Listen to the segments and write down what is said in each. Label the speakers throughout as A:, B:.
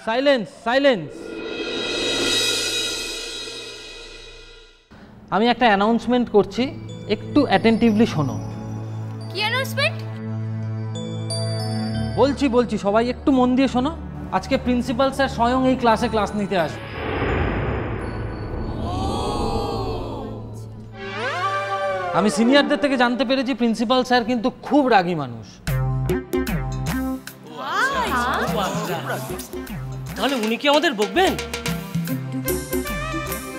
A: Silence silence. আমি একটা announcement করছি, একটু অ্যাটেন্টিভলি শোনো।
B: কি অ্যানাউন্সমেন্ট?
A: বলছি সবাই একটু মন দিয়ে শোনো। আজকে প্রিন্সিপাল স্যার স্বয়ং এই ক্লাসে ক্লাস নিতে আসবে। আমি সিনিয়রদের থেকে জানতে পেরেছি প্রিন্সিপাল স্যার কিন্তু খুব রাগী মানুষ।
C: তাহলে উনি কি আমাদের বকবেন?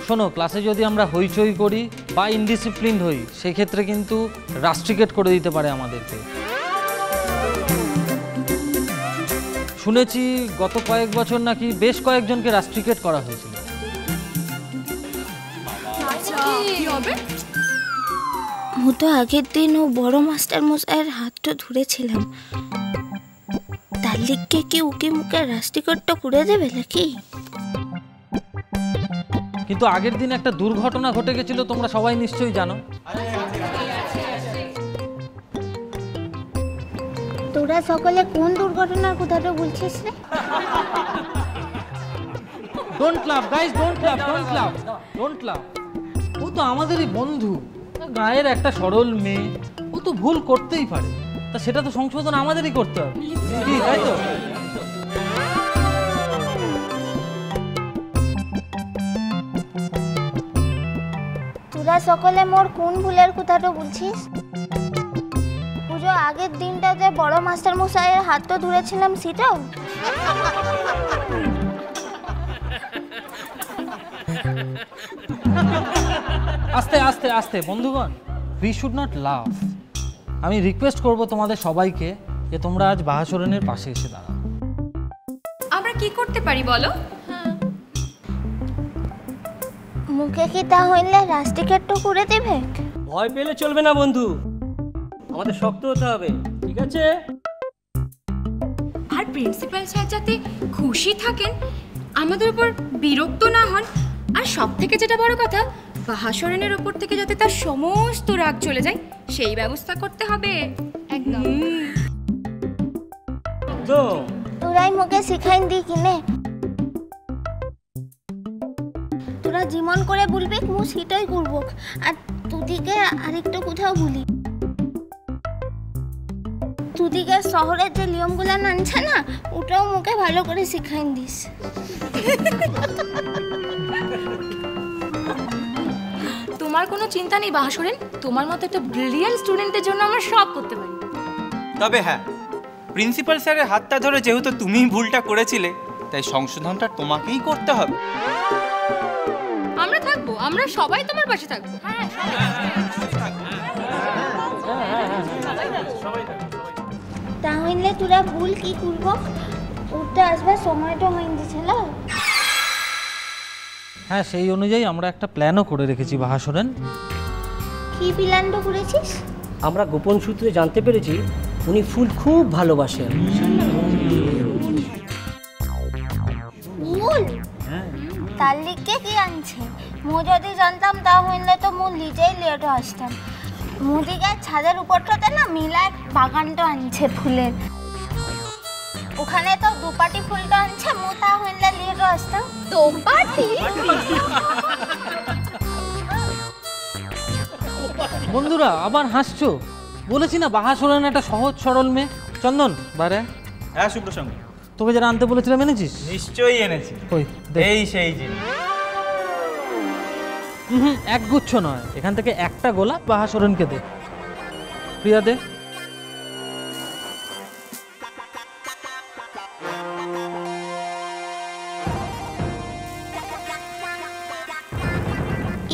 A: শোনো, ক্লাসে যদি আমরা হইচই করি বা ইনডিসিপ্লিনড হই, সেক্ষেত্রে কিন্তু রাস্ট্রিকেট করে দিতে পারে আমাদেরকে। শুনেছি গত কয়েক বছর নাকি বেশ কয়েকজনকে রাস্ট্রিকেট করা হয়েছিল।
D: মু তো আগের দিন ও বড় মাস্টার মশাইয়ের হাতটা ধরেছিলাম, তার লিখকে কি উকি মুখে রাস্টিকটটা পুড়ে দেবে নাকি?
A: কিন্তু আগের দিন একটা দুর্ঘটনা ঘটে গেছিল, তোমরা সবাই নিশ্চয়ই জানো।
D: তোরা সকলে কোন দুর্ঘটনার কথাটা বলছিস রে?
A: Don't love guys, don't love, don't love, don't love. ও তো আমাদেরই বন্ধু, গায়ের একটা সরল মেয়ে, ও তো ভুল করতেই পারে, তা সেটা তো সংশোধন আমাদেরই করতে হবে, তাই তো?
D: তোরা সকলে মোর কোন ভুলের কথাটা বলছিস? পুজো আগের দিনটা যে বড় মাস্টার মশাইয়ের হাতটা ধরেছিলাম সেটাও?
A: আস্তে আস্তে আস্তে বন্ধুগণ, উই শুড নট লাভ। আমি রিকোয়েস্ট করব তোমাদের সবাইকে যে তোমরা আজ বাহাসুরেনের পাশে এসে দাঁড়াও।
B: আমরা কি করতে পারি বলো?
D: মুখে কি তা হইলে রাস্টিকেটটা করে দেবে?
C: ভয় পেলে চলবে না বন্ধু, আমাদের শক্ত হতে হবে, ঠিক আছে?
B: আর প্রিন্সিপাল স্যার যাতে খুশি থাকেন, আমাদের উপর বিরক্ত না হন, আর সব থেকে যেটা বড় কথা, বাহাসুরেনের উপর থেকে যাতে তার সমস্ত রাগ চলে যায়, সেই ব্যবস্থা করতে হবে। একদম।
C: তো
D: তোরাই মুখে শিখাইন দি কিনে, তোরা যেমন করে বলবি মু সেটাই করব। আর তুদিকে আরেকটা কোথাও বলি, তুদিকে শহরের যে নিয়মগুলো আনছে না, ওটাও মুখে ভালো করে শিখাইন দিস।
B: তোমার কোনো চিন্তা নেই বাহাসুরেন, তোমার মতো একটা ব্রিলিয়ান্ট স্টুডেন্টের জন্য আমরা সব করতে পারি।
E: তবে হ্যাঁ, প্রিন্সিপাল স্যারের হাতটা ধরে যেহেতু তুমি ভুলটা করেছিলে, তাই সংশোধনটা তোমাকেই করতে হবে।
B: আমরা থাকবো, আমরা সবাই তোমার পাশে থাকবো।
D: তাহলে তোরা ভুল কি করব? উঠতে আসবার সময়টা হয়ে দিছিল।
A: হ্যাঁ, সেই অনুযায়ী আমরা একটা প্ল্যানও করে রেখেছি বাহাসুরেন।
D: কি প্ল্যানটা করেছিস?
C: আমরা গোপন সূত্রে জানতে পেরেছি উনি ফুল খুব ভালোবাসেন।
D: ফুল? তার লিখকে কি আনছে? মু যদি জানতাম তাহলে তো মু নিজেই লেট আসতাম। মুদিকে ছাদের উপরটাতে না মিলায় বাগানটা আনছে ফুলের, ওখানে তো দুপাটি ফুলটা আনছে, মু তাহলে লেট আসতাম। দুপাটি?
A: বন্ধুরা আবার হাসছো? বলেছি না বাহাসুরেন একটা সহজ সরল মেয়ে। চন্দন বারে।
E: হ্যাঁ শুভ্র সঙ্গে,
A: তোকে যারা আনতে বলেছিলাম এনেছিস?
E: নিশ্চয়ই এনেছি।
A: কই
E: এই সেই জিনিস।
A: একগুচ্ছ নয়, এখান থেকে একটা গোলাপ বাহাসুরেনকে দে। প্রিয়া দে।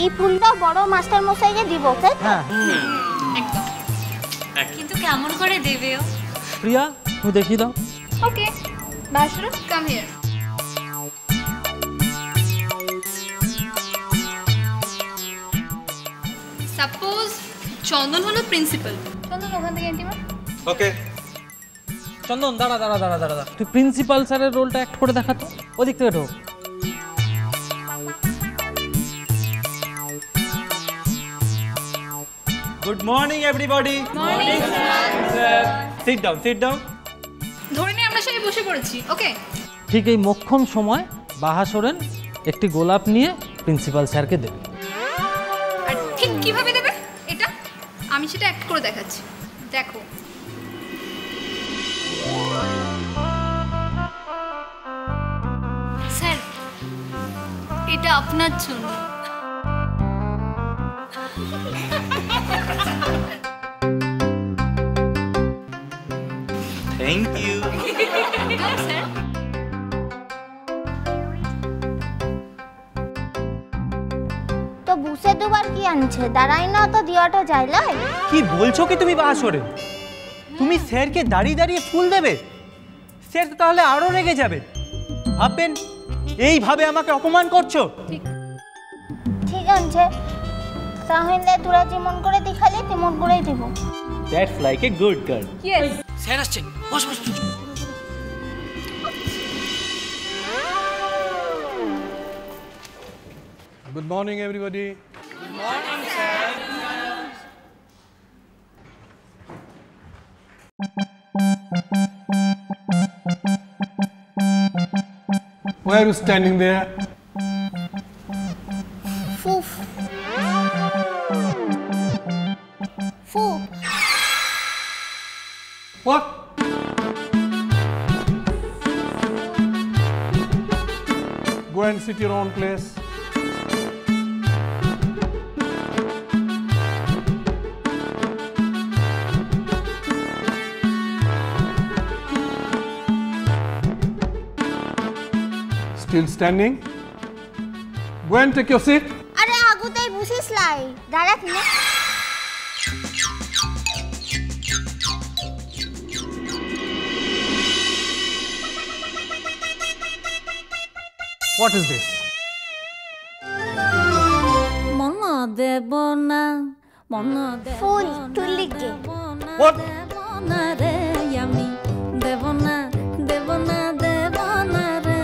D: এই ফুলটা বড় মাস্টার মশাইকে দিব।
A: হ্যাঁ
B: একদম। কিন্তু কেমন করে দেবে ও?
A: প্রিয়া, তুই দেখিয়ে দাও।
B: ওকে, বাহাসুরেন কাম হিয়ার। সাপোজ চন্দন হলো প্রিন্সিপাল। চন্দন ওখান থেকে এন্ট্রি মার।
E: ওকে।
A: চন্দন দাঁড়া দাঁড়া দাঁড়া দাঁড়া, তুই প্রিন্সিপাল স্যারের রোলটা অ্যাক্ট করে দেখাতো। ওদিক থেকে ঢোক।
E: Good morning everybody. Morning sir. Sit down, sit down.
B: ধরে নে আমরা সবাই বসে পড়েছি। ওকে,
A: ঠিক এই মোক্ষম সময় বাহা সোরেন একটি গোলাপ নিয়ে প্রিন্সিপাল স্যারকে দেবে।
B: আর ঠিক কিভাবে দেবে এটা আমি সেটা অ্যাক্ট করে দেখাচ্ছি, দেখো।
F: স্যার, এটা আপনার জন্য।
E: Thank you.
F: স্যার,
D: তো বুসে দুবার কি আনছে? দাঁড়াই না তো দিওয়াটা যায় লাই।
E: কি বলছো কি তুমি বাহাসরে? তুমি স্যারকে দাঁড়িয়ে দাঁড়িয়ে ফুল দেবে? স্যার তো তাহলে আরো রেগে যাবে, ভাববেন এইভাবে আমাকে অপমান করছো।
D: ঠিক আছে, তাহলে তোরা যেমন করে দেখালে তেমন করেই দেবো।
E: That's like a good girl.
B: Yes.
C: Sir আসছে, বস বস বস।
G: Good morning, everybody. Why are you standing there?
D: ফুফ ফুফ
G: What? Go and sit your own place. Still standing? Go and take your seat.
D: আরে আগুতেই বুঝিস লাই, দাঁড়া কি না।
G: What is this?
F: মন দেব না, মন দেব
D: ফুল
F: না,
D: তুলিকে।
F: দেব না,
G: What?
F: দেব না রে আমি, দেব না, দেব না, দেব না রে।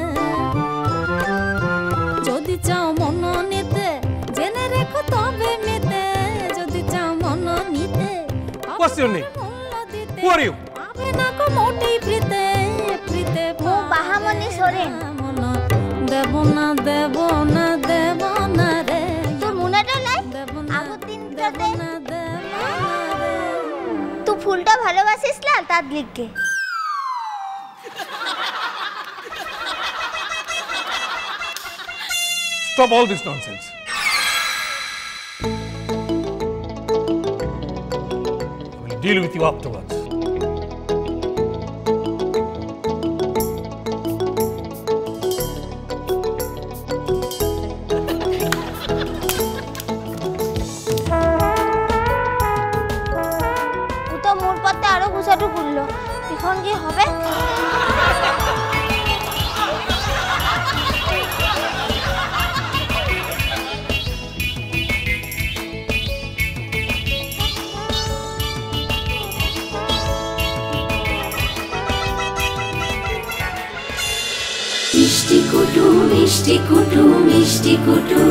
F: যদি চাও মন নিতে, জেনে রেখো তবে মেতে। যদি চাও মন নিতে,
G: What's your name?
F: মূল্য দিতে।
G: Who are you?
F: পাবে না কো মোটেই প্রীতে, প্রীতে
D: মু বাহামণি সোরেন।
F: মন দেব না, দেব না, দেব না রে।
D: তোর মুনাটা লাই,
F: দেব না,
D: আগের দিন
F: দেব
D: তোদের
F: না, দেব না রে।
D: তুই ফুলটা ভালোবাসিস না তার লিখকে।
G: Stop all this nonsense. I will deal with you afterwards.
D: ও তো মোর পাতে আরো ঘুষাটু করলো, এখন কি হবে?
H: মিষ্টি কুটু মিষ্টি কুটু মিষ্টি কুটু